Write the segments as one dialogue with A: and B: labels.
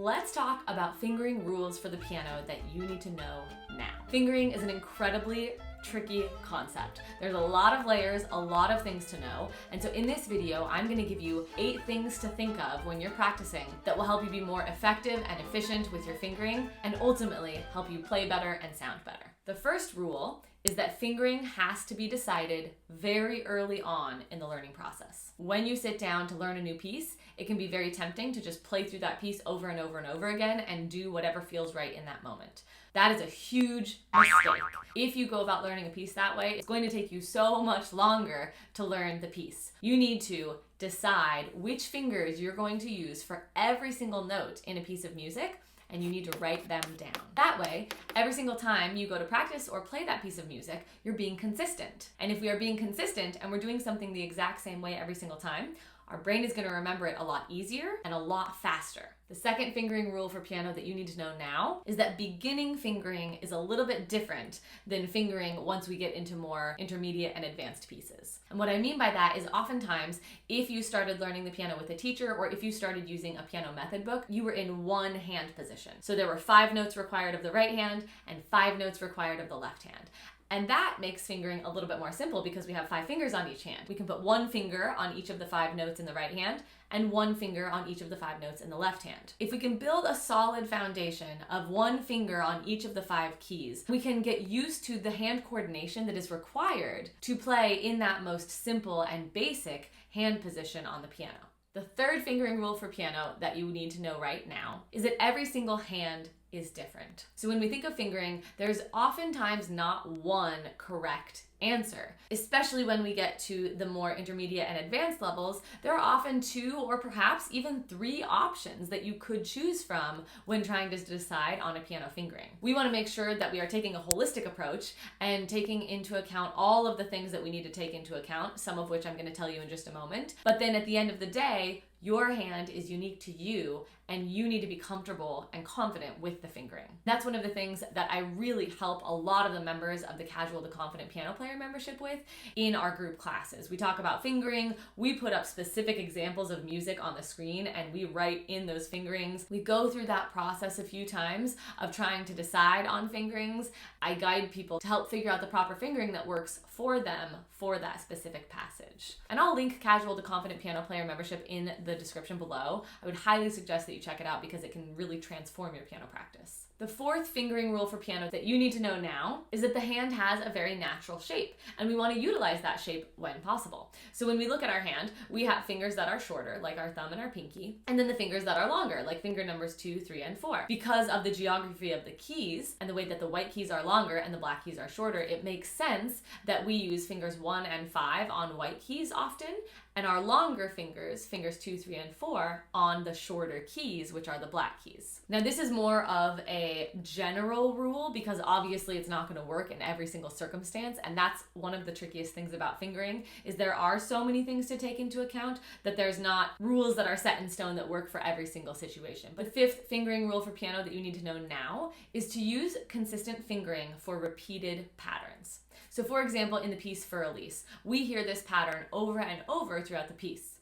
A: let's talk about fingering rules for the piano that you need to know now. Fingering is an incredibly tricky concept. There's a lot of layers, a lot of things to know, and so in this video, I'm gonna give you 8 things to think of when you're practicing that will help you be more effective and efficient with your fingering, and ultimately help you play better and sound better. The first rule is that fingering has to be decided very early on in the learning process. When you sit down to learn a new piece, it can be very tempting to just play through that piece over and over and over again and do whatever feels right in that moment. That is a huge mistake. If you go about learning a piece that way, it's going to take you so much longer to learn the piece. You need to decide which fingers you're going to use for every single note in a piece of music, and you need to write them down. That way, every single time you go to practice or play that piece of music, you're being consistent. And if we are being consistent and we're doing something the exact same way every single time, our brain is gonna remember it a lot easier and a lot faster. The second fingering rule for piano that you need to know now is that beginning fingering is a little bit different than fingering once we get into more intermediate and advanced pieces. And what I mean by that is oftentimes if you started learning the piano with a teacher or if you started using a piano method book, you were in one hand position. So there were 5 notes required of the right hand and 5 notes required of the left hand. And that makes fingering a little bit more simple because we have 5 fingers on each hand. We can put 1 finger on each of the 5 notes in the right hand and 1 finger on each of the 5 notes in the left hand. If we can build a solid foundation of 1 finger on each of the 5 keys, we can get used to the hand coordination that is required to play in that most simple and basic hand position on the piano. The third fingering rule for piano that you need to know right now is that every single hand is different. So when we think of fingering, there's oftentimes not one correct answer. Especially when we get to the more intermediate and advanced levels, there are often 2 or perhaps even 3 options that you could choose from when trying to decide on a piano fingering. We want to make sure that we are taking a holistic approach and taking into account all of the things that we need to take into account, some of which I'm going to tell you in just a moment. But then at the end of the day, your hand is unique to you and you need to be comfortable and confident with the fingering. That's one of the things that I really help a lot of the members of the Casual to Confident Piano Player membership with in our group classes. We talk about fingering, we put up specific examples of music on the screen and we write in those fingerings. We go through that process a few times of trying to decide on fingerings. I guide people to help figure out the proper fingering that works for them for that specific passage. And I'll link Casual to Confident Piano Player membership in the description below. I would highly suggest that you check it out because it can really transform your piano practice. The fourth fingering rule for piano that you need to know now is that the hand has a very natural shape and we want to utilize that shape when possible. So when we look at our hand, we have fingers that are shorter, like our thumb and our pinky, and then the fingers that are longer, like finger numbers 2, 3, and 4. Because of the geography of the keys and the way that the white keys are longer and the black keys are shorter, it makes sense that we use fingers 1 and 5 on white keys often, and our longer fingers, fingers 2, 3, and 4, on the shorter keys, which are the black keys. Now this is more of a general rule because obviously it's not going to work in every single circumstance, and that's one of the trickiest things about fingering is there are so many things to take into account that there's not rules that are set in stone that work for every single situation. But the fifth fingering rule for piano that you need to know now is to use consistent fingering for repeated patterns. So for example, in the piece For Elise, we hear this pattern over and over throughout the piece.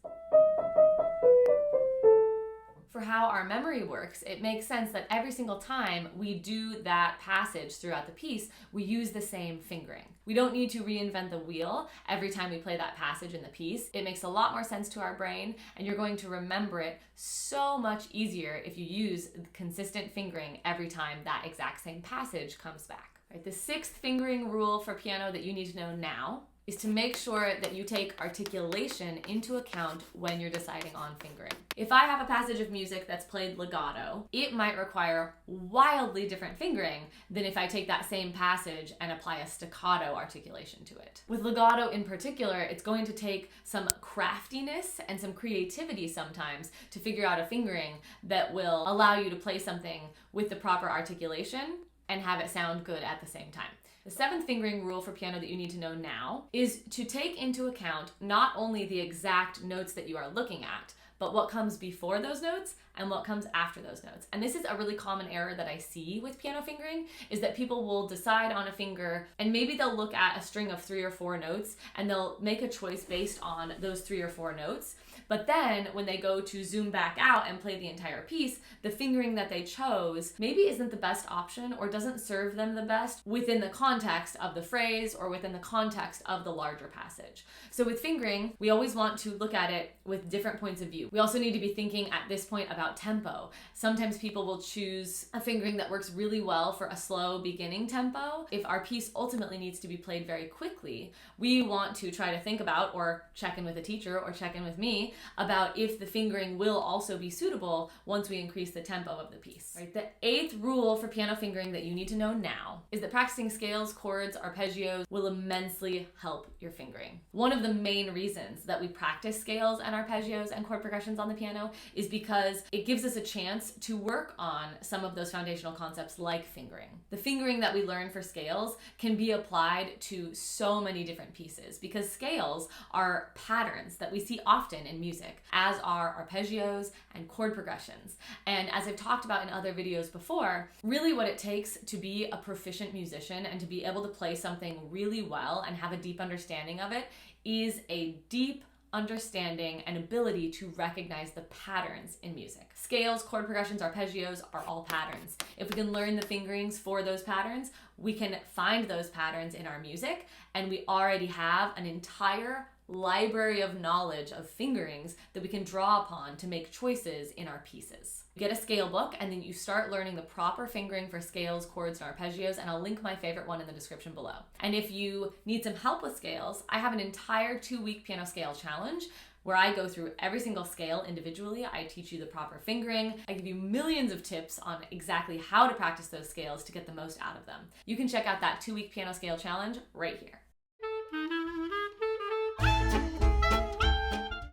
A: For how our memory works, it makes sense that every single time we do that passage throughout the piece, we use the same fingering. We don't need to reinvent the wheel every time we play that passage in the piece. It makes a lot more sense to our brain, and you're going to remember it so much easier if you use consistent fingering every time that exact same passage comes back. Right, the sixth fingering rule for piano that you need to know now is to make sure that you take articulation into account when you're deciding on fingering. If I have a passage of music that's played legato, it might require wildly different fingering than if I take that same passage and apply a staccato articulation to it. With legato in particular, it's going to take some craftiness and some creativity sometimes to figure out a fingering that will allow you to play something with the proper articulation and have it sound good at the same time. The seventh fingering rule for piano that you need to know now is to take into account not only the exact notes that you are looking at, but what comes before those notes and what comes after those notes. And this is a really common error that I see with piano fingering, is that people will decide on a finger and maybe they'll look at a string of 3 or 4 notes and they'll make a choice based on those 3 or 4 notes. But then when they go to zoom back out and play the entire piece, the fingering that they chose maybe isn't the best option or doesn't serve them the best within the context of the phrase or within the context of the larger passage. So with fingering, we always want to look at it with different points of view. We also need to be thinking at this point about tempo. Sometimes people will choose a fingering that works really well for a slow beginning tempo. If our piece ultimately needs to be played very quickly, we want to try to think about, or check in with a teacher or check in with me about if the fingering will also be suitable once we increase the tempo of the piece. Right? The 8th rule for piano fingering that you need to know now is that practicing scales, chords, arpeggios will immensely help your fingering. One of the main reasons that we practice scales and arpeggios and chord progressions on the piano is because it gives us a chance to work on some of those foundational concepts like fingering. The fingering that we learn for scales can be applied to so many different pieces because scales are patterns that we see often in music, as are arpeggios and chord progressions. And as I've talked about in other videos before, really what it takes to be a proficient musician and to be able to play something really well and have a deep understanding of it is a deep understanding and ability to recognize the patterns in music. Scales, chord progressions, arpeggios are all patterns. If we can learn the fingerings for those patterns, we can find those patterns in our music, and we already have an entire library of knowledge of fingerings that we can draw upon to make choices in our pieces. You get a scale book and then you start learning the proper fingering for scales, chords, and arpeggios, and I'll link my favorite one in the description below. And if you need some help with scales, I have an entire 2-week piano scale challenge where I go through every single scale individually. I teach you the proper fingering. I give you millions of tips on exactly how to practice those scales to get the most out of them. You can check out that 2-week piano scale challenge right here.